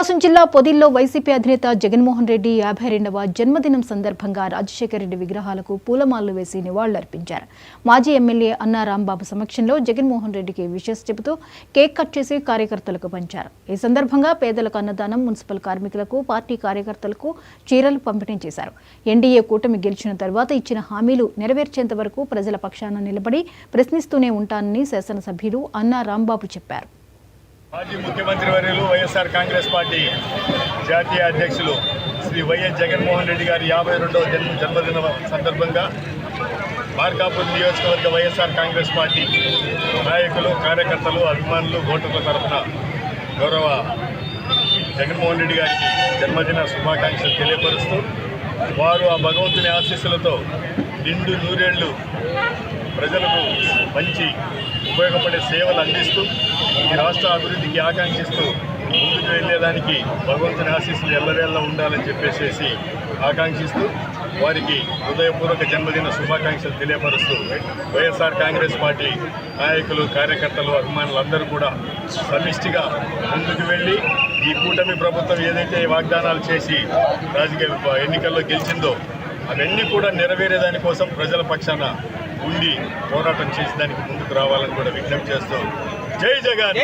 ప్రకాశం జిల్లా పొదిల్లో వైసీపీ అధినేత జగన్మోహన్ రెడ్డి 52వ జన్మదినం సందర్భంగా రాజశేఖర రెడ్డి విగ్రహాలకు పూలమాలలు వేసి నివాళులర్పించారు. మాజీ ఎమ్మెల్యే అన్నా రాంబాబు సమక్షంలో జగన్మోహన్ రెడ్డికి విషెస్ చెబుతూ కేక్ కట్ చేసి కార్యకర్తలకు పంచారు. ఈ సందర్భంగా పేదలకు అన్నదానం, మున్సిపల్ కార్మికులకు, పార్టీ కార్యకర్తలకు చీరలు పంపిణీ చేశారు. ఎన్డీఏ కూటమి గెలిచిన తర్వాత ఇచ్చిన హామీలు నెరవేర్చేంత వరకు ప్రజల పక్షాన నిలబడి ప్రశ్నిస్తూనే ఉంటానని శాసనసభ్యులు అన్నా రాంబాబు చెప్పారు. మాజీ ముఖ్యమంత్రి వర్యులు వైఎస్ఆర్ కాంగ్రెస్ పార్టీ జాతీయ అధ్యక్షులు శ్రీ వైఎస్ జగన్మోహన్ రెడ్డి గారి 52వ జన్మదిన సందర్భంగా మార్కాపూర్ నియోజకవర్గ వైఎస్ఆర్ కాంగ్రెస్ పార్టీ నాయకులు, కార్యకర్తలు, అభిమానులు, ఓటర్ల తరఫున గౌరవ జగన్మోహన్ రెడ్డి గారికి జన్మదిన శుభాకాంక్షలు తెలియపరుస్తూ వారు ఆ భగవంతుని ఆశీస్సులతో నిండు నూరేళ్లు ప్రజలకు మంచి ఉపయోగపడే సేవలు అందిస్తూ ఈ రాష్ట్ర అభివృద్ధికి ఆకాంక్షిస్తూ ముందుకు వెళ్ళేదానికి భగవంతుని ఆశీస్సులు ఎల్లవేళ్ళ ఉండాలని చెప్పేసి ఆకాంక్షిస్తూ వారికి హృదయపూర్వక జన్మదిన శుభాకాంక్షలు తెలియపరుస్తూ వైఎస్ఆర్ కాంగ్రెస్ పార్టీ నాయకులు, కార్యకర్తలు, అభిమానులందరూ కూడా సమిష్టిగా ముందుకు వెళ్ళి ఈ కూటమి ప్రభుత్వం ఏదైతే వాగ్దానాలు చేసి రాజకీయ ఎన్నికల్లో గెలిచిందో అవన్నీ కూడా నెరవేరేదాని కోసం ప్రజల పక్షాన ఉండి పోరాటం చేసి దానికి ముందుకు రావాలని కూడా విజ్ఞప్తి చేస్తూ జై జగన్.